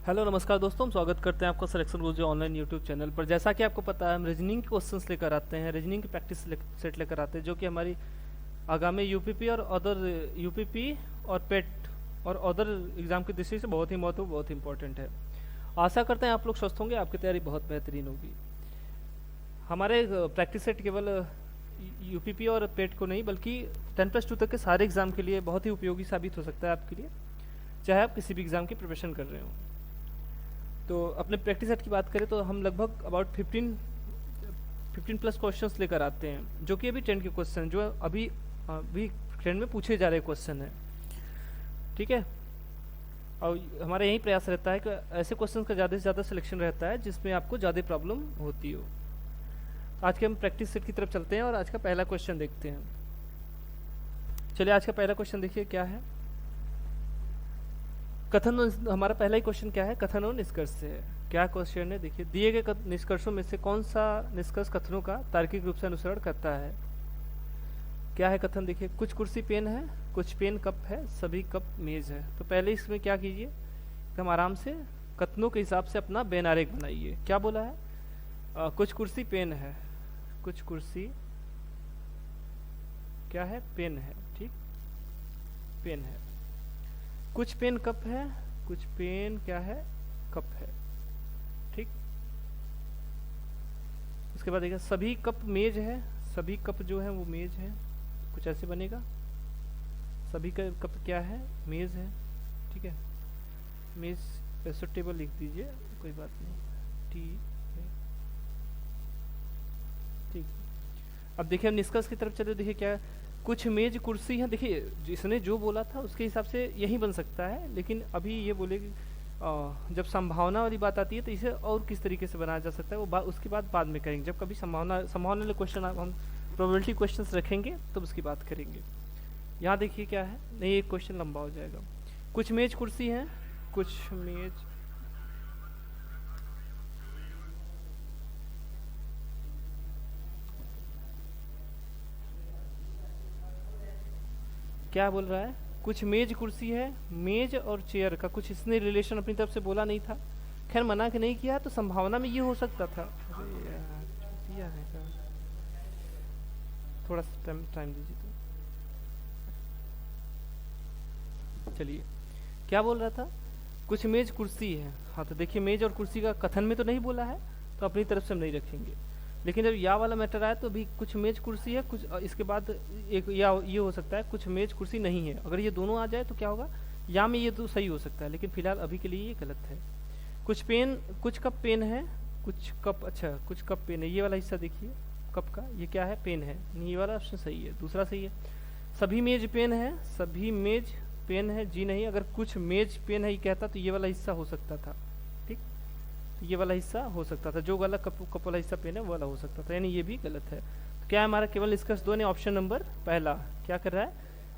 Hello नमस्कार दोस्तों, हम स्वागत करते हैं आपका सिलेक्शन गुरुजी ऑनलाइन यूट्यूब चैनल पर। जैसा कि आपको पता है, हम रीजनिंग के क्वेश्चंस लेकर आते हैं, रीजनिंग की प्रैक्टिस सेट लेकर आते हैं, जो कि हमारी आगामी यूपीपी और अदर यूपीपी और पेट और अदर एग्जाम की दृष्टि से बहुत ही महत्वपूर्ण, बहुत ही इंपॉर्टेंट है। आशा करते हैं आप लोग स्वस्थ होंगे, आपकी तैयारी बहुत बेहतरीन होगी। हमारे प्रैक्टिस सेट केवल यूपीपी और पेट को नहीं बल्कि 10+2 तक के सारे एग्जाम के लिए बहुत ही उपयोगी साबित हो सकता है आपके लिए, चाहे आप किसी भी एग्जाम की प्रिपरेशन कर रहे हो। तो अपने प्रैक्टिस सेट की बात करें तो हम लगभग अबाउट 15+ क्वेश्चंस लेकर आते हैं, जो कि अभी ट्रेंड के क्वेश्चन, जो अभी अभी ट्रेंड में पूछे जा रहे क्वेश्चन हैं। ठीक है, और हमारा यही प्रयास रहता है कि ऐसे क्वेश्चन का ज़्यादा से ज़्यादा सिलेक्शन रहता है जिसमें आपको ज़्यादा प्रॉब्लम होती हो। आज के हम प्रैक्टिस सेट की तरफ चलते हैं और आज का पहला क्वेश्चन देखते हैं। चलिए, आज का पहला क्वेश्चन देखिए क्या है। कथन, हमारा पहला ही क्वेश्चन क्या है, कथन और निष्कर्ष से है। क्या क्वेश्चन है, देखिए, दिए गए निष्कर्षों में से कौन सा निष्कर्ष कथनों का तार्किक रूप से अनुसरण करता है। क्या है कथन, देखिए, कुछ कुर्सी पेन है, कुछ पेन कप है, सभी कप मेज है। तो पहले इसमें क्या कीजिए, हम आराम से कथनों के हिसाब से अपना बेन आरेख बनाइए। क्या बोला है, कुछ कुर्सी पेन है, कुछ कुर्सी क्या है, पेन है, ठीक, पेन है। कुछ पेन कप है, कुछ पेन क्या है, कप है, ठीक। उसके बाद देखिए, सभी कप मेज है, सभी कप जो है वो मेज है, कुछ ऐसे बनेगा। सभी का कप क्या है, मेज है, ठीक है। मेज ऐसे टेबल लिख दीजिए, कोई बात नहीं, टी, ठीक। अब देखिए, हम निष्कर्ष की तरफ चले। देखिए क्या है, कुछ मेज कुर्सी है। देखिए, जिसने जो बोला था उसके हिसाब से यही बन सकता है, लेकिन अभी ये बोलेगी जब संभावना वाली बात आती है तो इसे और किस तरीके से बनाया जा सकता है वो उसकी बात बाद में करेंगे। जब कभी संभावना वाले क्वेश्चन हम प्रोबेबिलिटी क्वेश्चंस रखेंगे तो उसकी बात करेंगे। यहाँ देखिए क्या है, नहीं, एक क्वेश्चन लंबा हो जाएगा। कुछ मेज कुर्सी है, कुछ मेज, क्या बोल रहा है, कुछ मेज कुर्सी है। मेज और चेयर का कुछ इसने रिलेशन अपनी तरफ से बोला नहीं था, खैर मना के नहीं किया, तो संभावना में ये हो सकता था। अरे यार, दिया है का। थोड़ा सा टाइम दीजिए तो। चलिए, क्या बोल रहा था, कुछ मेज कुर्सी है। हाँ, तो देखिए, मेज और कुर्सी का कथन में तो नहीं बोला है, तो अपनी तरफ से हम नहीं रखेंगे। लेकिन जब या वाला मैटर आया तो भी कुछ मेज कुर्सी है, कुछ इसके बाद एक या ये हो सकता है कुछ मेज कुर्सी नहीं है। अगर ये दोनों आ जाए तो क्या होगा, या में ये तो सही हो सकता है, लेकिन फिलहाल अभी के लिए ये गलत है। कुछ पेन, कुछ कप पेन है, कुछ कप, अच्छा, कुछ कप पेन है। ये वाला हिस्सा देखिए कप का, ये क्या है, पेन है, ये वाला ऑप्शन सही है, दूसरा सही है। सभी मेज पेन है, सभी मेज पेन है, जी नहीं। अगर कुछ मेज पेन है ये कहता तो ये वाला हिस्सा हो सकता था, ठीक, ये वाला हिस्सा हो सकता था, जो वाला कप वाला हिस्सा पेन है वो वाला हो सकता था, यानी ये भी गलत है। तो क्या है हमारा, केवल निष्कर्ष 2 ने ऑप्शन नंबर पहला क्या कर रहा है,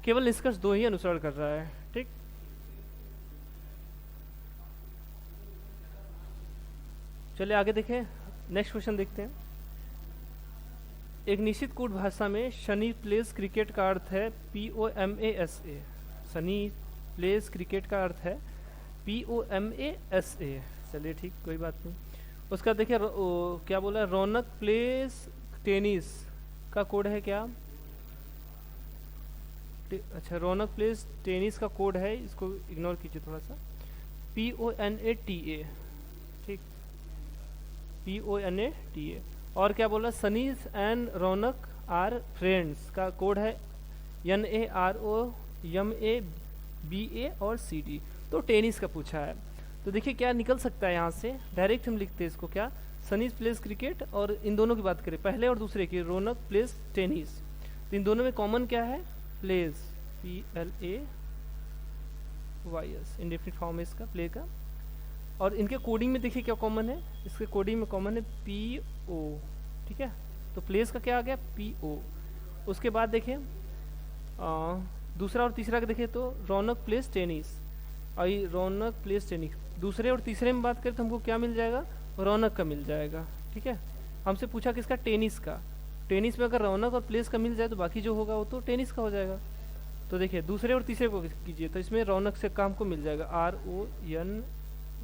केवल निष्कर्ष 2 ही अनुसरण कर रहा है, ठीक। चलिए आगे देखें, नेक्स्ट क्वेश्चन देखते हैं। एक निश्चित कूट भाषा में शनि प्लेस क्रिकेट का अर्थ है POMASA। शनि प्लेस क्रिकेट का अर्थ है POMASA। चलिए ठीक, कोई बात नहीं। उसका देखिए क्या बोला है, रौनक प्लेस टेनिस का कोड है क्या, अच्छा, रौनक प्लेस टेनिस का कोड है, इसको इग्नोर कीजिए थोड़ा सा, PONATA, ठीक, PONATA। और क्या बोला, सनीस एंड रौनक आर फ्रेंड्स का कोड है NAROMABA और CD। तो टेनिस का पूछा है, तो देखिए क्या निकल सकता है यहाँ से, डायरेक्ट हम लिखते हैं इसको क्या, सनीस प्लेस क्रिकेट, और इन दोनों की बात करें पहले और दूसरे की, रौनक प्लेस टेनिस, तो इन दोनों में कॉमन क्या है, प्लेस, PLAYS, इंडेफिनिट फॉर्म है इसका, प्ले का। और इनके कोडिंग में देखिए क्या कॉमन है, इसके कोडिंग में कॉमन है PO, ठीक है। तो प्लेस का क्या आ गया, PO। उसके बाद देखिए दूसरा और तीसरा का देखिए तो रौनक प्लेस टेनिस, और रौनक प्लेस टेनिस, दूसरे और तीसरे में बात करें तो हमको क्या मिल जाएगा, रौनक का मिल जाएगा, ठीक है। हमसे पूछा किसका, टेनिस का। टेनिस में अगर रौनक और प्लेस का मिल जाए तो बाकी जो होगा वो तो टेनिस का हो जाएगा। तो देखिए दूसरे और तीसरे को कीजिए तो इसमें रौनक से काम को मिल जाएगा,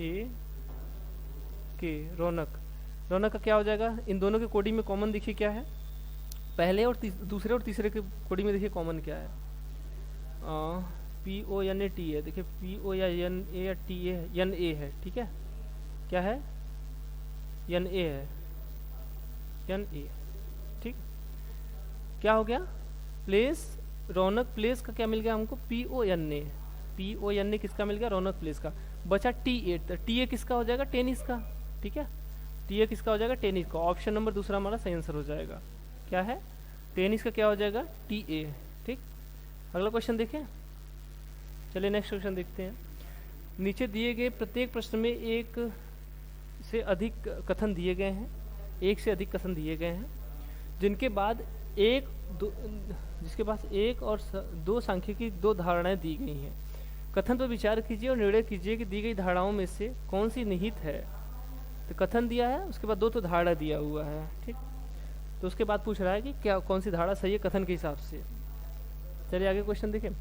ए के, रौनक। रौनक का क्या हो जाएगा, इन दोनों के कोडिंग में कॉमन देखिए क्या है, पहले और दूसरे और तीसरे के कोडिंग में देखिए कॉमन क्या है, P O N A T है, देखिए पी ओ या एन ए या टी ए, एन ए है, ठीक है, क्या है, एन ए है, एन ए, ठीक। क्या हो गया, प्लेस, रौनक प्लेस का क्या मिल गया हमको, P O N A, P O N A किसका मिल गया, रौनक प्लेस का। बचा टी ए, टी ए किसका हो जाएगा, टेनिस का, ठीक है, टी ए किसका हो जाएगा, टेनिस का। ऑप्शन नंबर दूसरा हमारा सही आंसर हो जाएगा, क्या है, टेनिस का क्या हो जाएगा, टी ए, ठीक। अगला क्वेश्चन देखें, चलिए नेक्स्ट क्वेश्चन देखते हैं। नीचे दिए गए प्रत्येक प्रश्न में एक से अधिक कथन दिए गए हैं, एक से अधिक कथन दिए गए हैं, जिनके बाद एक दो, जिसके पास एक और दो सांख्यिकी दो धारणाएं दी गई हैं। कथन पर विचार कीजिए और निर्णय कीजिए कि दी गई धारणाओं में से कौन सी निहित है। तो कथन दिया है, उसके बाद दो तो धारणा दिया हुआ है, ठीक। तो उसके बाद पूछ रहा है कि क्या कौन सी धारणा सही है कथन के हिसाब से। चलिए आगे क्वेश्चन देखें।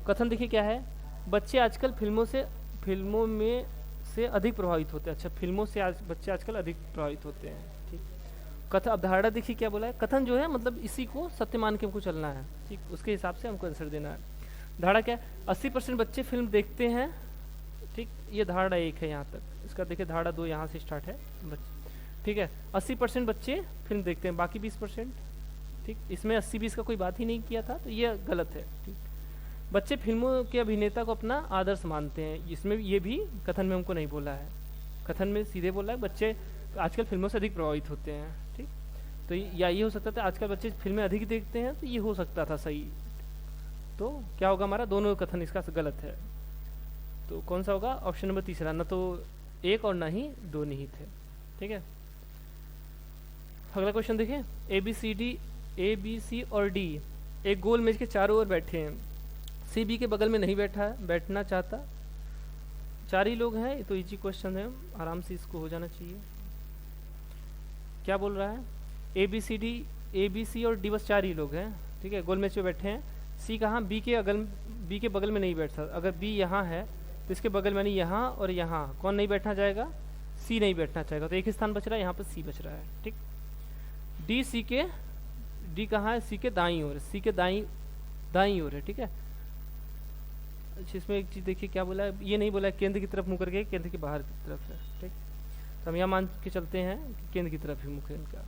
कथन देखिए क्या है, बच्चे आजकल फिल्मों में से अधिक प्रभावित होते हैं। अच्छा, फिल्मों से बच्चे आजकल अधिक प्रभावित होते हैं, ठीक। कथन, अब धारणा देखिए क्या बोला है, कथन जो है मतलब इसी को सत्य मान के हमको चलना है, ठीक, उसके हिसाब से हमको आंसर देना है। धारणा क्या है, 80% बच्चे फिल्म देखते हैं, ठीक, ये धारणा एक है यहाँ तक। इसका देखिए धारणा दो यहाँ से स्टार्ट है, ठीक है, 80% बच्चे फिल्म देखते हैं, बाकी 20%, ठीक, इसमें 80-20 का कोई बात ही नहीं किया था, तो ये गलत है, ठीक। बच्चे फिल्मों के अभिनेता को अपना आदर्श मानते हैं, इसमें ये भी कथन में हमको नहीं बोला है, कथन में सीधे बोला है बच्चे आजकल फिल्मों से अधिक प्रभावित होते हैं, ठीक। तो या ये हो सकता था आजकल बच्चे फिल्में अधिक देखते हैं, तो ये हो सकता था सही। तो क्या होगा हमारा, दोनों कथन इसका गलत है। तो कौन सा होगा, ऑप्शन नंबर तीसरा, न तो एक और ना ही दो निहित है, ठीक है। अगला क्वेश्चन देखें, ए बी सी और डी एक गोल मेज के चारों ओर बैठे हैं। सी बी के बगल में नहीं बैठना चाहता। चार ही लोग हैं, तो इजी क्वेश्चन है, आराम से इसको हो जाना चाहिए। क्या बोल रहा है, ए बी सी और डी बस चार ही लोग हैं, ठीक है, गोल मेज पे बैठे हैं। सी कहाँ, बी के बगल में नहीं बैठता। अगर बी यहाँ है तो इसके बगल में नहीं, यहाँ और यहाँ कौन नहीं बैठना चाहेगा, सी नहीं बैठना चाहेगा, तो एक ही स्थान बच रहा है, यहाँ पर सी बच रहा है, ठीक। डी कहाँ है, सी के दाईं ओर, सी के दाईं ओर है, ठीक है। अच्छा, इसमें एक चीज़ देखिए क्या बोला है, ये नहीं बोला है केंद्र की तरफ मुँह करके, केंद्र के बाहर की तरफ है, ठीक। तो हम यहाँ मान के चलते हैं कि केंद्र की तरफ ही मुख है इनका।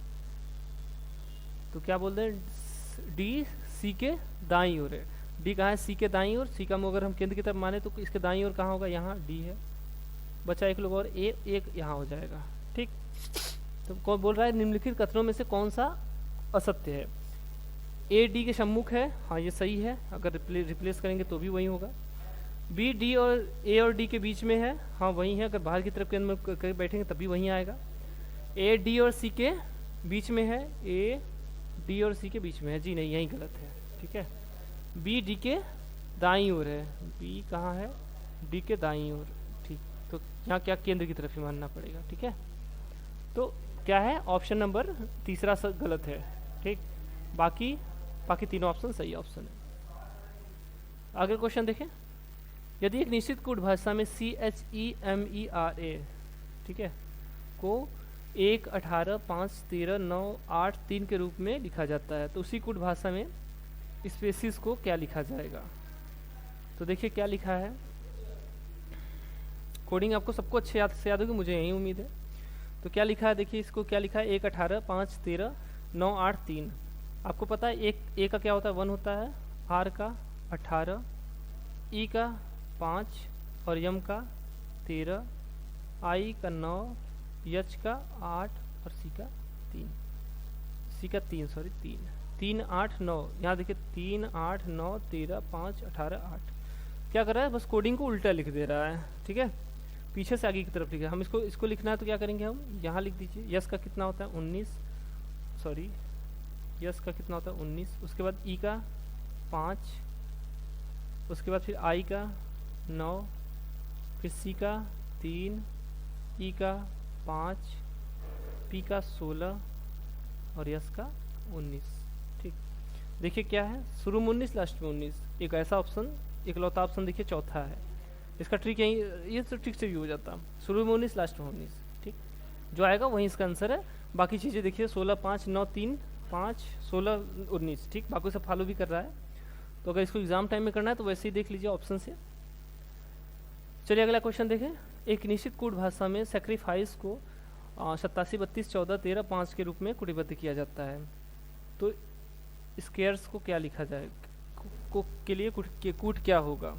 तो क्या बोल रहे हैं, डी सी के दाईं ओर है। डी कहाँ है, सी के दाईं ओर, सी का मुँह अगर हम केंद्र की तरफ माने तो इसके दाईं ओर कहाँ होगा, यहाँ डी है। बचा एक लोग और, एक यहाँ हो जाएगा, ठीक। तो कौन बोल रहा है, निम्नलिखित कथनों में से कौन सा असत्य है। ए डी के सम्मुख है, हाँ ये सही है, अगर रिप्लेस करेंगे तो भी वही होगा। बी डी और ए और डी के बीच में है, हाँ वही है, अगर बाहर की तरफ के अंदर बैठेंगे तभी वहीं आएगा। ए डी और सी के बीच में है, ए डी और सी के बीच में है, जी नहीं, यही गलत है, ठीक है। बी डी के दाईं ओर है, बी कहाँ है, डी के दाईं ओर, ठीक। तो यहाँ क्या, केंद्र की तरफ ही मानना पड़ेगा, ठीक है। तो क्या है, ऑप्शन नंबर तीसरा गलत है, ठीक। बाकी तीनों ऑप्शन सही ऑप्शन है। आगे क्वेश्चन देखें। यदि एक निश्चित कूट भाषा में CHEMERA, ठीक है, को 1, 18, 5, 13, 9, 8, 3 के रूप में लिखा जाता है, तो उसी कूट भाषा में स्पेसिस को क्या लिखा जाएगा। तो देखिए क्या लिखा है, कोडिंग आपको सबको अच्छे से याद होगी, मुझे यही उम्मीद है। तो क्या लिखा है, देखिए इसको क्या लिखा है, 1, 18, 5, 13, 9, 8, 3। आपको पता है एक ए का क्या होता है, 1 होता है, आर का 18, ई का 5 और यम का 13, आई का 9, यच का 8 और सी का 3, सॉरी 3, 8, 9। यहाँ देखिए 3, 8, 9, 13, 5, 18, 8। क्या कर रहा है, बस कोडिंग को उल्टा लिख दे रहा है, ठीक है, पीछे से आगे की तरफ लिखा है। हम इसको लिखना है तो क्या करेंगे, हम यहाँ लिख दीजिए, यस का कितना होता है 19, सॉरी यस का कितना होता है 19, उसके बाद ई का 5, उसके बाद फिर आई का 9, फिर सी का 3, ई का 5, पी का 16 और यस का 19, ठीक। देखिए क्या है, शुरू में 19 लास्ट में 19, एक ऐसा ऑप्शन, एक लौता ऑप्शन देखिए चौथा है, इसका ट्रिक यही, ये तो ट्रिक से भी हो जाता, शुरू में 19 लास्ट में 19, ठीक, जो आएगा वही इसका आंसर है। बाकी चीज़ें देखिए 16 5 9 3 5 16 19, ठीक, बाकी सब फॉलो भी कर रहा है। तो अगर इसको एग्जाम टाइम में करना है तो वैसे ही देख लीजिए ऑप्शन से। चलिए अगला क्वेश्चन देखें। एक निश्चित कूट भाषा में सेक्रीफाइस को 87 32 14 13 5 के रूप में कूटबद्ध किया जाता है। तो स्केयर्स को क्या लिखा जाए, को के लिए कूट क्या होगा?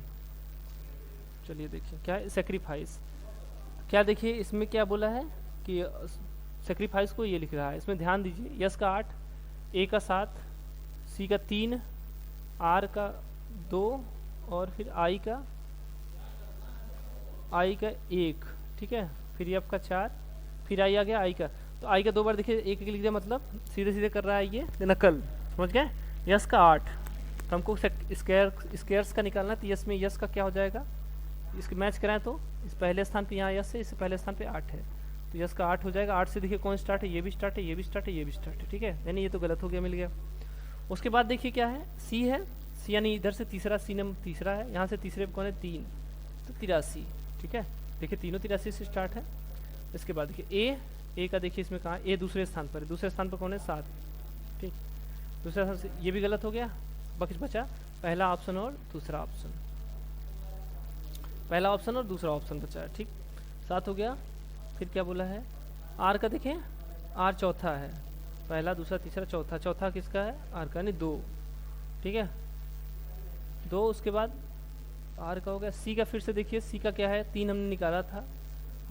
चलिए देखिए क्या है सेक्रीफाइस, क्या देखिए इसमें क्या बोला है कि सेक्रीफाइस को ये लिख रहा है। इसमें ध्यान दीजिए, यस का 8, ए का 7, सी का 3, आर का 2 और फिर आई का 1, ठीक है, फिर एफ का 4, फिर आई आ गया आई का। तो आई का 2 बार देखिए एक लिख दिया, मतलब सीधे सीधे कर रहा है ये नकल, समझ गए। यस का 8, तो हमको स्केयर्स का निकालना है, तो यस में यस का क्या हो जाएगा, इसके मैच कराएं तो इस पहले स्थान पे यहाँ यस है, इससे पहले स्थान पे 8 है, तो यस का 8 हो जाएगा। 8 से देखिए कौन स्टार्ट है, ये भी स्टार्ट है, ये भी स्टार्ट है, ये भी स्टार्ट है, ठीक है, यानी ये तो गलत हो गया, मिल गया। उसके बाद देखिए क्या है, सी है, सी यानी इधर से तीसरा, सी नंबर तीसरा है, यहाँ से तीसरे पे कौन है 3, तो 83, ठीक है, देखिए तीनों 83 से स्टार्ट है। इसके बाद देखिए ए का देखिए इसमें कहाँ, ए दूसरे स्थान पर है, दूसरे स्थान पर कौन है 7, ठीक, दूसरे स्थान से ये भी गलत हो गया, बचा पहला ऑप्शन और दूसरा ऑप्शन, पहला ऑप्शन और दूसरा ऑप्शन बचा है, ठीक, 7 हो गया। फिर क्या बोला है, आर का देखें, आर चौथा है, पहला दूसरा तीसरा चौथा, चौथा किसका है आर का, यानी 2, ठीक है 2। उसके बाद आर का हो गया, सी का फिर से देखिए, सी का क्या है 3 हमने निकाला था,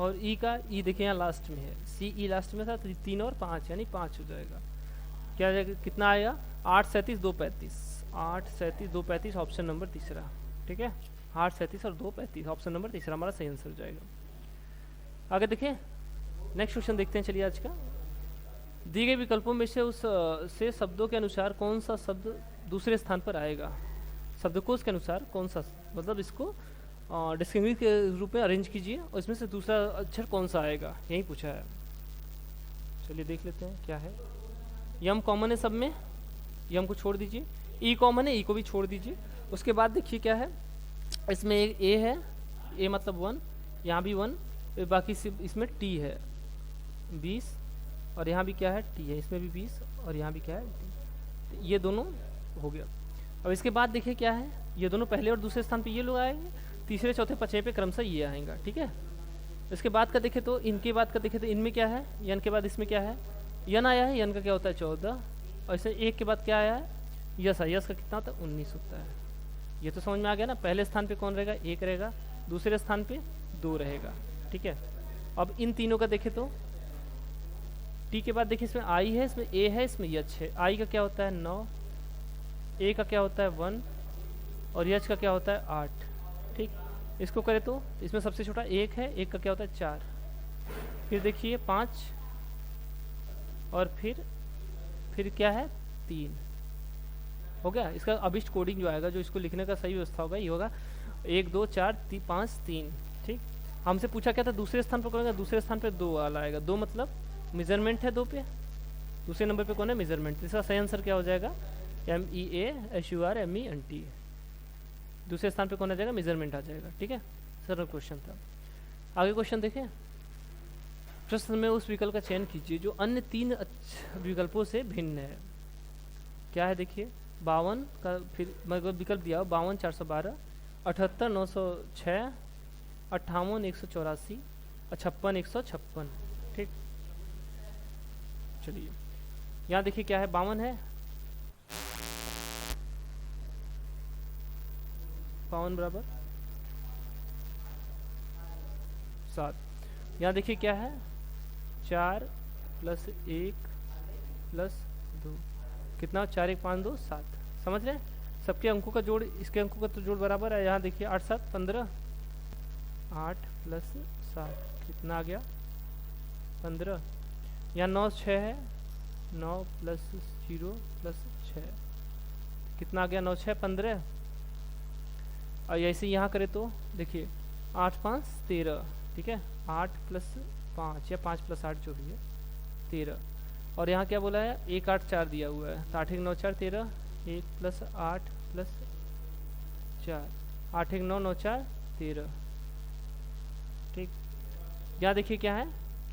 और ई का, ई देखिए यहाँ लास्ट में है, सी ई लास्ट में था, तो 3 और 5 यानी 5 हो जाएगा। क्या जाएगा, कितना आएगा 8 37 2 35, 8 37 2 35 ऑप्शन नंबर तीसरा, ठीक है, 8 37 और 2 35 ऑप्शन नंबर तीसरा हमारा सही आंसर हो जाएगा। आगे देखिए नेक्स्ट क्वेश्चन देखते हैं। चलिए आज का, दिए गए विकल्पों में से से शब्दों के अनुसार कौन सा शब्द दूसरे स्थान पर आएगा, शब्दकोश के अनुसार कौन सा, मतलब इसको डिस्क्रिमिनेट के रूप में अरेंज कीजिए और इसमें से दूसरा अक्षर कौन सा आएगा, यही पूछा है। चलिए देख लेते हैं क्या है। यम कॉमन है सब में, यम को छोड़ दीजिए, ई कॉमन है, ई को भी छोड़ दीजिए। उसके बाद देखिए क्या है, इसमें एक ए है, ए मतलब 1, यहाँ भी 1, बाकी सिर्फ इसमें टी है 20, और यहाँ भी क्या है टी है, इसमें भी 20, और यहाँ भी क्या है टी, ये दोनों हो गया। अब इसके बाद देखिए क्या है, ये दोनों पहले और दूसरे स्थान पे ये लोग आएंगे, तीसरे चौथे पांचवें पे क्रमशः ये आएगा, ठीक है। इसके बाद का देखें तो, इनके बाद का देखें तो इनमें क्या है, यन के बाद इसमें क्या है, यन आया है, यन का क्या होता है 14, और इसे एक के बाद क्या आया है यस है, यस का कितना होता है 19 होता है। ये तो समझ में आ गया ना, पहले स्थान पे कौन रहेगा 1 रहेगा, दूसरे स्थान पे 2 रहेगा, ठीक है। अब इन तीनों का देखें तो, टी के बाद देखिए इसमें आई है, इसमें ए है, इसमें यच है। आई का क्या होता है 9, ए का क्या होता है 1, और यच का क्या होता है 8, ठीक। इसको करें तो इसमें सबसे छोटा 1 है, 1 का क्या होता है 4, फिर देखिए 5, और फिर क्या है 3 हो गया। इसका अभिष्ट कोडिंग जो आएगा, जो इसको लिखने का सही व्यवस्था होगा, ये होगा 1 2 4 5 3, ठीक। हमसे पूछा क्या था दूसरे स्थान पर करेंगे, दूसरे स्थान पे 2 वाला आएगा, 2 मतलब मेजरमेंट है 2 पे, दूसरे नंबर पे कौन है मेजरमेंट। इसका सही आंसर क्या हो जाएगा MEASURMENT, दूसरे स्थान पे कौन आ जाएगा मेजरमेंट आ जाएगा, ठीक है। सरल क्वेश्चन था। आगे क्वेश्चन देखें। प्रश्न में उस विकल्प का चयन कीजिए जो अन्य 3 विकल्पों से भिन्न है। क्या है देखिए, 52 का फिर विकल्प दिया 52 412, 78 906, 58 184, 56 156, ठीक। चलिए यहाँ देखिए क्या है, 52 है, 52 बराबर 7। यहाँ देखिए क्या है 4 + 1 + 2, कितना 4 1 5 2 7, समझ रहे हैं। सबके अंकों का जोड़, इसके अंकों का तो जोड़ बराबर है। यहाँ देखिए 8 7 15, 8 + 7 कितना आ गया 15। यहाँ 9 6 है, 9 + 0 + 6 कितना आ गया 9 6 15। और ऐसे यहाँ करें तो देखिए 8 5 13, ठीक है, 8 + 5 या 5 + 8 जो भी है 13। और यहाँ क्या बोला है 1 8 4 दिया हुआ है, तो 8 1 9 4 13, 1 + 8 + 4, 8 1 9 9 4 13, यहाँ देखिए क्या है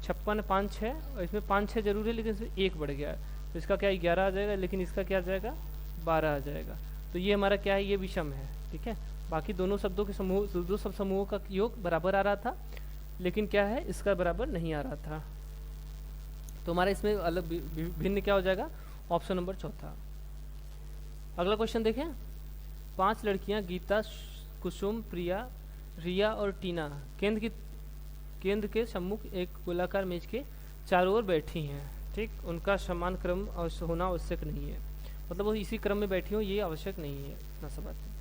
56 5 6 और इसमें 5 6 जरूर है लेकिन इसमें 1 बढ़ गया है, तो इसका क्या 11 आ जाएगा, लेकिन इसका क्या आ जाएगा 12 आ जाएगा। तो ये हमारा क्या है, ये विषम है। ठीक है, बाकी दोनों शब्दों के समूह, दो सब समूहों का योग बराबर आ रहा था, लेकिन क्या है इसका बराबर नहीं आ रहा था। तो हमारा इसमें अलग भिन्न क्या हो जाएगा, ऑप्शन नंबर चौथा। अगला क्वेश्चन देखें। 5 लड़कियां गीता, कुसुम, प्रिया, रिया और टीना केंद्र के सम्मुख एक गोलाकार मेज के चारों ओर बैठी हैं। ठीक, उनका समान क्रम होना आवश्यक नहीं है, मतलब वो इसी क्रम में बैठी हो ये आवश्यक नहीं है, इतना सा बात है।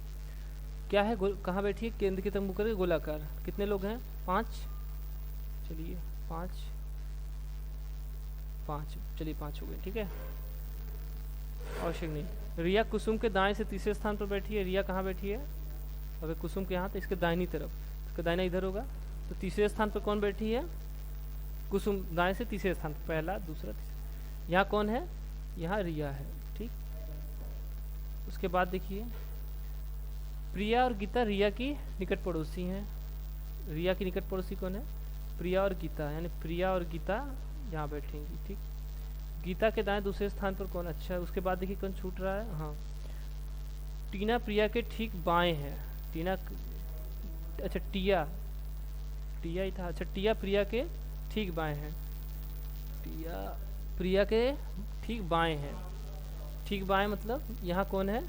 क्या है, कहाँ बैठी है, केंद्र के सम्मुख करके गोलाकार। कितने लोग हैं, 5, चलिए 5 चलिए 5 हो गए। ठीक है, आवश्यक नहीं। रिया कुसुम के दाएं से तीसरे स्थान पर बैठी है। रिया कहाँ बैठी है, अगर कुसुम के यहाँ तो इसके दाहिनी तरफ, इसका दाहिना इधर होगा, तो तीसरे स्थान पर कौन बैठी है, कुसुम, दाएं से तीसरे स्थान पर, पहला दूसरा तीसरा। यहाँ कौन है, यहाँ रिया है। ठीक, उसके बाद देखिए प्रिया और गीता रिया की निकट पड़ोसी हैं। रिया की निकट पड़ोसी कौन है, प्रिया और गीता, यानी प्रिया और गीता यहाँ बैठेंगी। ठीक, गीता के दाएं दूसरे स्थान पर कौन, अच्छा उसके बाद देखिए कौन छूट रहा है, हाँ टीना प्रिया के ठीक बाएं है। टीना, अच्छा टिया ही था, अच्छा टिया प्रिया के ठीक बाएं है। टिया प्रिया के ठीक बाएं है। ठीक बाएं मतलब यहाँ कौन है,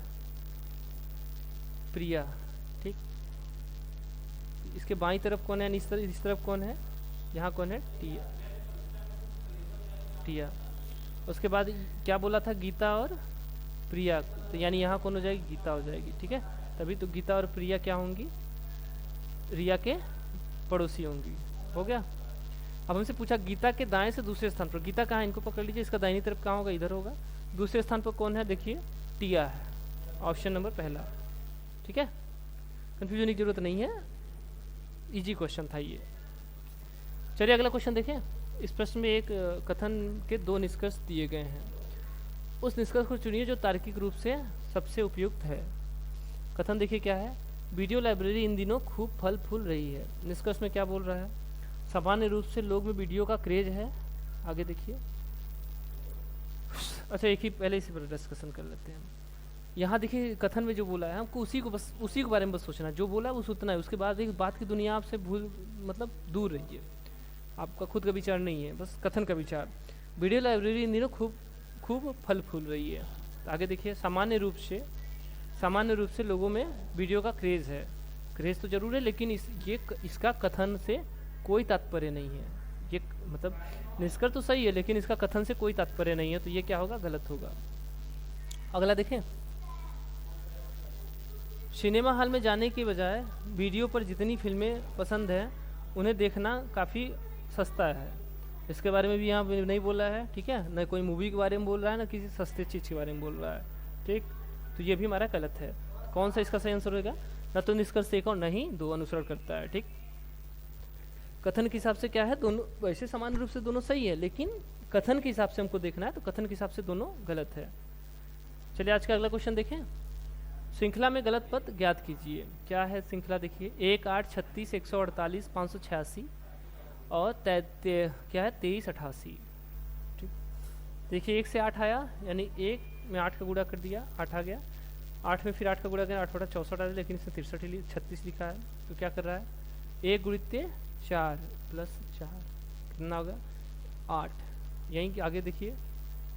प्रिया। ठीक, इसके बाईं तरफ कौन है, इस तरफ कौन है, यहाँ कौन है, टिया। उसके बाद क्या बोला था, गीता और प्रिया, तो यानी यहाँ कौन हो जाएगी, गीता हो जाएगी। ठीक है, तभी तो गीता और प्रिया क्या होंगी, रिया के पड़ोसी होंगी। हो गया। अब हमसे पूछा गीता के दाएं से दूसरे स्थान पर, गीता कहाँ है, इनको पकड़ लीजिए, इसका दाहिनी तरफ कहाँ होगा, इधर होगा। दूसरे स्थान पर कौन है, देखिए टिया है, ऑप्शन नंबर पहला। ठीक है, कंफ्यूजन की जरूरत नहीं है, इजी क्वेश्चन था ये। चलिए अगला क्वेश्चन देखें। इस प्रश्न में एक कथन के 2 निष्कर्ष दिए गए हैं, उस निष्कर्ष को चुनिए जो तार्किक रूप से सबसे उपयुक्त है। कथन देखिए क्या है, वीडियो लाइब्रेरी इन दिनों खूब फल फूल रही है। निष्कर्ष में क्या बोल रहा है, सामान्य रूप से लोग में वीडियो का क्रेज है। आगे देखिए, अच्छा एक ही पहले इसी पर डिस्कशन कर लेते हैं। यहाँ देखिए कथन में जो बोला है, हमको उसी के बारे में बस सोचना है, जो बोला है उस उतना है, उसके बाद एक बात की दुनिया आपसे मतलब दूर रहिए, आपका खुद का विचार नहीं है, बस कथन का विचार। वीडियो लाइब्रेरी इन दिनों खूब फल फूल रही है। आगे देखिए, सामान्य रूप से लोगों में वीडियो का क्रेज है। क्रेज तो जरूर है, लेकिन इसका कथन से कोई तात्पर्य नहीं है। ये मतलब निष्कर्ष तो सही है, लेकिन इसका कथन से कोई तात्पर्य नहीं है, तो ये क्या होगा, गलत होगा। अगला देखें, सिनेमा हॉल में जाने की बजाय वीडियो पर जितनी फिल्में पसंद है उन्हें देखना काफ़ी सस्ता है। इसके बारे में भी यहाँ नहीं बोला है। ठीक है, न कोई मूवी के बारे में बोल रहा है, ना किसी सस्ते चीज़ के बारे में बोल रहा है। ठीक, तो ये भी हमारा गलत है। कौन सा इसका सही आंसर होगा, न तो निष्कर्ष एक और नहीं 2 अनुसरण करता है। ठीक, कथन के हिसाब से क्या है, दोनों वैसे समान रूप से दोनों सही है, लेकिन कथन के हिसाब से हमको देखना है, तो कथन के हिसाब से दोनों गलत है। चलिए आज का अगला क्वेश्चन देखें। श्रृंखला में गलत पद ज्ञात कीजिए। क्या है श्रृंखला, देखिए 1 8 36 148 586 और क्या है 23 88। ठीक, देखिए 1 से 8 आया, यानी 1 में 8 का गुणा कर दिया, 8 आ गया। 8 में फिर 8 का गुणा किया, 8 बटा 64 आ गया, लेकिन इसमें 36 लिखा है, तो क्या कर रहा है, 1 गुणित 4 प्लस 4 कितना होगा 8। यहीं आगे देखिए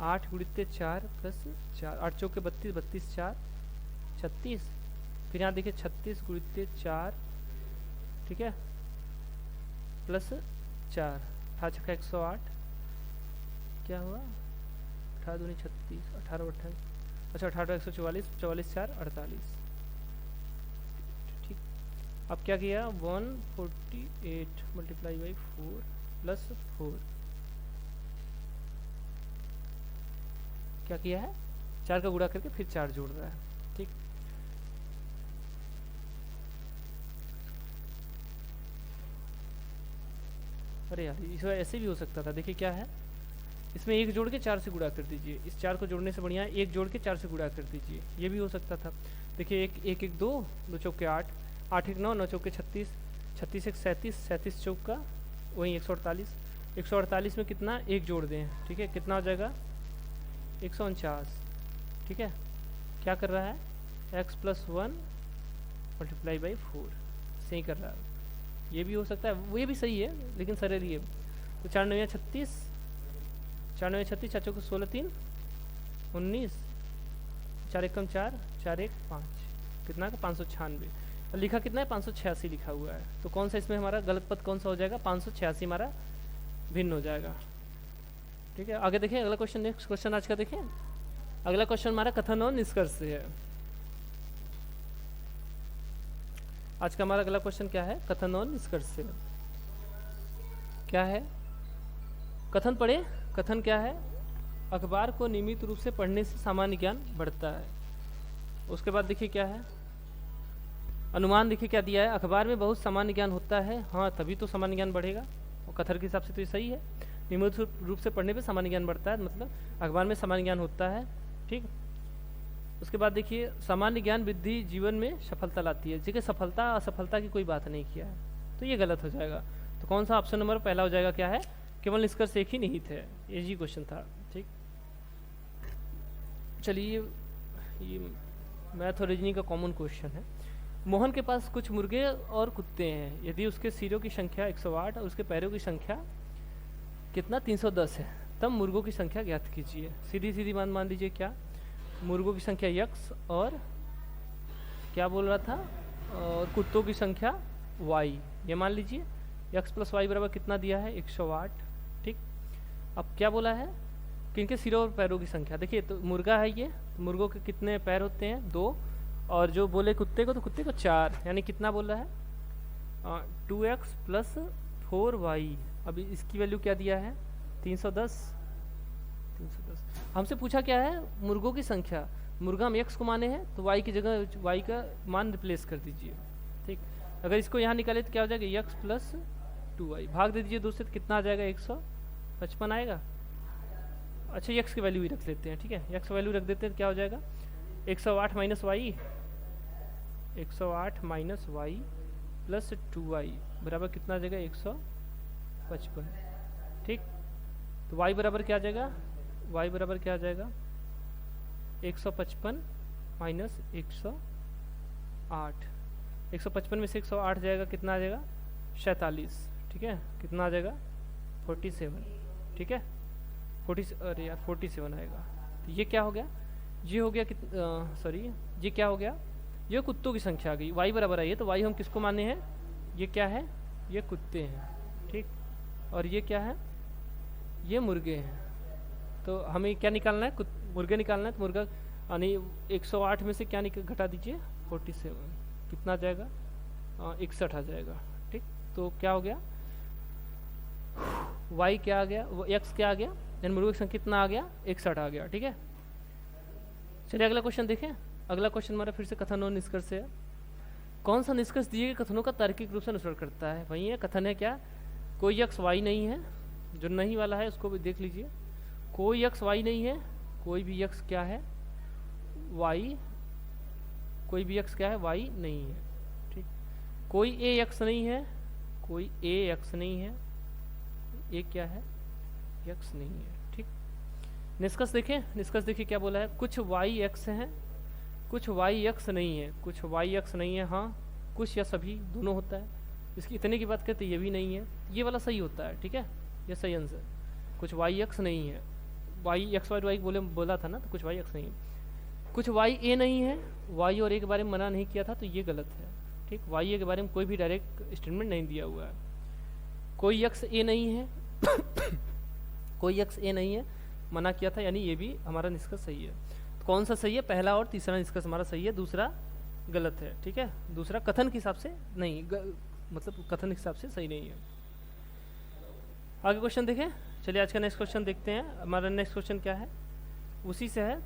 8 गुणित 4 प्लस 4, 8 चौके 32, 32 4 36। फिर यहाँ देखिए 36 गुणित 4, ठीक है, प्लस 4, 8 छक्का 108, क्या हुआ 18 दूनी 36, 18 28, अच्छा 18 144, 44 4 48। ठीक, अब क्या किया 148 मल्टीप्लाई बाई 4 प्लस 4, क्या किया है 4 का गुणा करके फिर 4 जोड़ रहा है। ठीक, अरे यार इसमें ऐसे भी हो सकता था। देखिए क्या है, इसमें 1 जोड़ के 4 से गुणा कर दीजिए, इस 4 को जोड़ने से बढ़िया 1 जोड़ के 4 से गुणा कर दीजिए, ये भी हो सकता था। देखिए 1 1 2 2 चौके 8, 8 1 9 9 चौके 36, 36 1 37, 37 चौका वही 148, 148 में कितना एक जोड़ दें, ठीक है, कितना हो जाएगा 149, ठीक है। क्या कर रहा है, x+1 मल्टीप्लाई बाई 4, सही कर रहा है। ये भी हो सकता है, वो ये भी सही है लेकिन सरल ही है। तो 4 9 36, 4 9 36, 4 को 16 3 19, 4 1 4, 4 1 5, कितना का 596, और लिखा कितना है 586 लिखा हुआ है। तो कौन सा इसमें हमारा गलत पद कौन सा हो जाएगा, 586 हमारा भिन्न हो जाएगा, ठीक है। आगे देखें अगला क्वेश्चन, नेक्स्ट क्वेश्चन आज का देखें। अगला क्वेश्चन हमारा कथन और निष्कर्ष से है। आज का हमारा अगला क्वेश्चन क्या है, कथन और निष्कर्ष से। क्या है कथन, पढ़े। कथन क्या है, अखबार को नियमित रूप से पढ़ने से सामान्य ज्ञान बढ़ता है। उसके बाद देखिए क्या है, अनुमान देखिए क्या दिया है, अखबार में बहुत सामान्य ज्ञान होता है, हाँ तभी तो सामान्य ज्ञान बढ़ेगा। और कथन के हिसाब से तो ये सही है, नियमित रूप से पढ़ने पे सामान्य ज्ञान बढ़ता है, मतलब अखबार में सामान्य ज्ञान होता है, ठीक। उसके बाद देखिए सामान्य ज्ञान वृद्धि जीवन में सफलता लाती है, देखिए सफलता असफलता की कोई बात नहीं किया है, तो ये गलत हो जाएगा। तो कौन सा ऑप्शन नंबर पहला हो जाएगा, क्या है, केवल निष्कर्ष एक ही नहीं थे, ये क्वेश्चन था, ठीक। चलिए ये मैथ और रीजनिंग का कॉमन क्वेश्चन है। मोहन के पास कुछ मुर्गे और कुत्ते हैं, यदि उसके सिरों की संख्या 108 और उसके पैरों की संख्या कितना 310 है, तब मुर्गों की संख्या ज्ञात कीजिए। सीधी सीधी मान लीजिए, क्या मुर्गों की संख्या x और क्या बोल रहा था, और कुत्तों की संख्या y, ये मान लीजिए। x + y बराबर कितना दिया है 108, ठीक। अब क्या बोला है कि इनके सिरों और पैरों की संख्या, देखिए तो मुर्गा है ये, तो मुर्गों के कितने पैर होते हैं 2, और जो बोले कुत्ते को, तो कुत्ते को 4, यानी कितना बोल रहा है 2x + 4y। अभी इसकी वैल्यू क्या दिया है 310। हमसे पूछा क्या है, मुर्गों की संख्या, मुर्गा हम x को माने हैं तो y की जगह y का मान रिप्लेस कर दीजिए, ठीक। अगर इसको यहाँ निकाले तो क्या हो जाएगा x + 2y, भाग दे दीजिए 2 से, तो कितना आ जाएगा 155 आएगा। अच्छा x की वैल्यू ही रख लेते हैं, ठीक है, x की वैल्यू रख देते हैं, तो क्या हो जाएगा 108 - y, 108 - y + 2y बराबर कितना आ जाएगा 155, ठीक। तो y बराबर क्या आ जाएगा, y बराबर क्या आ जाएगा 155 - 108, 155 में से 108 जाएगा, कितना आ जाएगा 47, ठीक है, कितना आ जाएगा 47, ठीक है, 47 आएगा। तो ये क्या हो गया, ये हो गया सॉरी, ये क्या हो गया, ये कुत्तों की संख्या आ गई, y बराबर आई है, तो y हम किसको माने हैं, ये क्या है, ये कुत्ते हैं, ठीक। और ये क्या है, ये मुर्गे हैं। तो हमें क्या निकालना है, मुर्गे निकालना है, तो मुर्गा यानी 108 में से क्या घटा दीजिए 47, कितना आ जाएगा 61 आ जाएगा, ठीक। तो क्या हो गया, y क्या आ गया, x क्या आ गया, यानी मुर्गे की संख्या कितना आ गया 61 आ गया, ठीक है। चलिए अगला क्वेश्चन देखें। अगला क्वेश्चन हमारा फिर से कथन और निष्कर्ष है। कौन सा निष्कर्ष दिए गए कथनों का तार्किक रूप से अनुसरण करता है, वही है कथन है क्या, कोई x y नहीं है, जो नहीं वाला है उसको भी देख लीजिए, कोई x y नहीं है, कोई भी x क्या है y, कोई भी x क्या है y नहीं है, ठीक। कोई a x नहीं है, कोई a x नहीं है, a क्या है x नहीं है, ठीक। निष्कर्ष देखें, निष्कर्ष देखिए क्या बोला है, कुछ y x हैं, कुछ y x नहीं है, कुछ y x नहीं है, हाँ कुछ या सभी दोनों होता है। इसकी इतने की बात करते ये भी नहीं है, ये वाला सही होता है, ठीक है, ये सही आंसर। कुछ y x नहीं है, y x y बोला था ना, तो कुछ y x नहीं है। कुछ y a नहीं है, y और a के बारे में मना नहीं किया था, तो ये गलत है, ठीक। y a के बारे में कोई भी डायरेक्ट स्टेटमेंट नहीं दिया हुआ है। कोई x a नहीं है कोई x a नहीं है, मना किया था, यानी ये भी हमारा निष्कर्ष सही है। तो कौन सा सही है, पहला और तीसरा निष्कर्ष हमारा सही है, दूसरा गलत है, ठीक है। दूसरा कथन के हिसाब से नहीं, मतलब कथन के हिसाब से सही नहीं है। आगे क्वेश्चन देखें। चलिए आज का नेक्स्ट क्वेश्चन देखते हैं। हमारा नेक्स्ट क्वेश्चन क्या है, उसी से है,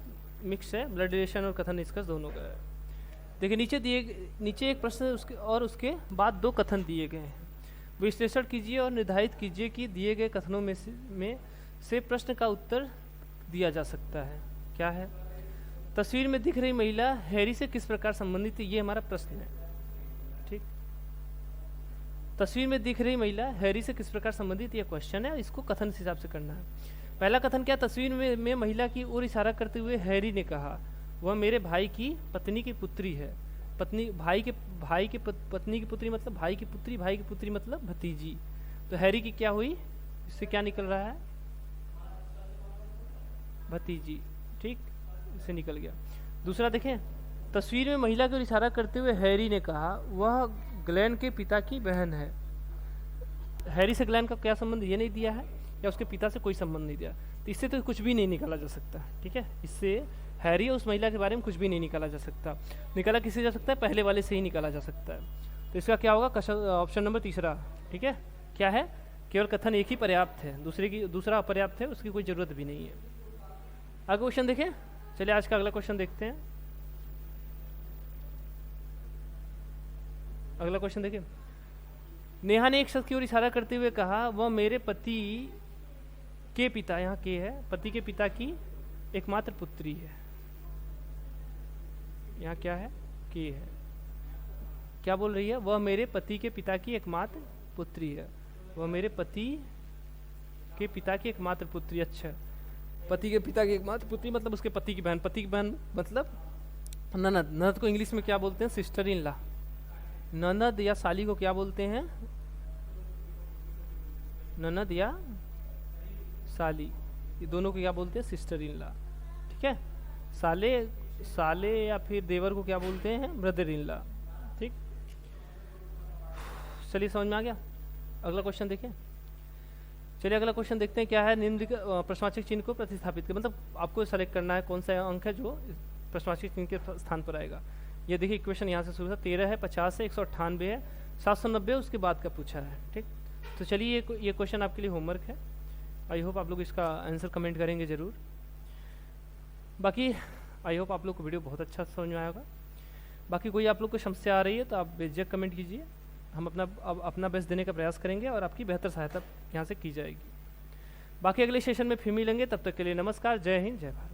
मिक्स है, ब्लड रिलेशन और कथन निष्कर्ष दोनों का है। देखिए नीचे एक प्रश्न उसके और उसके बाद 2 कथन दिए गए हैं। विश्लेषण कीजिए और निर्धारित कीजिए कि दिए गए कथनों में से प्रश्न का उत्तर दिया जा सकता है। क्या है, तस्वीर में दिख रही महिला हैरी से किस प्रकार संबंधित है, ये हमारा प्रश्न है, ठीक। तस्वीर में दिख रही महिला हैरी से किस प्रकार संबंधित, यह क्वेश्चन है, इसको कथन के हिसाब से करना है। पहला कथन क्या, तस्वीर में महिला की ओर इशारा करते हुए हैरी ने कहा वह मेरे भाई की पत्नी की पुत्री है। पत्नी भाई के पत्नी की पुत्री मतलब भाई की पुत्री मतलब भतीजी। तो हैरी की क्या हुई, इससे क्या निकल रहा है, भतीजी, ठीक, इससे निकल गया। दूसरा देखें, तस्वीर में महिला की ओर इशारा करते हुए हैरी ने कहा वह ग्लेन के पिता की बहन है। हैरी से ग्लेन का क्या संबंध, ये नहीं दिया है, या उसके पिता से कोई संबंध नहीं दिया, तो इससे तो कुछ भी नहीं निकाला जा सकता, ठीक है। इससे हैरी और उस महिला के बारे में कुछ भी नहीं निकाला जा सकता। निकाला किससे जा सकता है, पहले वाले से ही निकाला जा सकता है। तो इसका क्या होगा, ऑप्शन नंबर तीसरा, ठीक है। क्या है, केवल कथन एक ही पर्याप्त है, दूसरा अपर्याप्त है, उसकी कोई ज़रूरत भी नहीं है। आगे क्वेश्चन देखें, चलिए आज का अगला क्वेश्चन देखते हैं। अगला क्वेश्चन देखिए, नेहा ने एक शख्स की ओर इशारा करते हुए कहा वह मेरे पति के पिता, यहाँ के है, पति के पिता की एकमात्र पुत्री है। यहाँ क्या है, के है, क्या बोल रही है, वह मेरे पति के पिता की एकमात्र पुत्री है। वह मेरे पति के पिता की एकमात्र पुत्री, अच्छा, पति के पिता की एकमात्र पुत्री मतलब उसके पति की बहन। पति की बहन मतलब ननद। ननद को इंग्लिश में क्या बोलते हैं, सिस्टर इन लॉ। ननद या साली को क्या बोलते हैं, ननद या साली, ये दोनों को क्या बोलते हैं, सिस्टर इन लॉ, ठीक है। साले या फिर देवर को क्या बोलते हैं, ब्रदर इन लॉ, ठीक। चलिए समझ में आ गया। अगला क्वेश्चन देखें, चलिए अगला क्वेश्चन देखते हैं क्या है। निम्नलिखित प्रश्नवाचक चिन्ह को प्रतिस्थापित कर, मतलब आपको सेलेक्ट करना है कौन सा अंक है जो प्रश्नवाचक चिन्ह के स्थान पर आएगा। ये देखिए इक्वेशन यहाँ से शुरू है, 13 है, 50 है, 198 है, 790 उसके बाद का पूछा है, ठीक। तो चलिए ये क्वेश्चन आपके लिए होमवर्क है। आई होप आप लोग इसका आंसर कमेंट करेंगे ज़रूर। बाकी आई होप आप लोग को वीडियो बहुत अच्छा समझ में आया होगा। बाकी कोई आप लोग को समस्या आ रही है तो आप बेझिझक कमेंट कीजिए, हम अपना बेस्ट देने का प्रयास करेंगे और आपकी बेहतर सहायता यहाँ से की जाएगी। बाकी अगले सेशन में फिर मिलेंगे, तब तक के लिए नमस्कार, जय हिंद, जय भारत।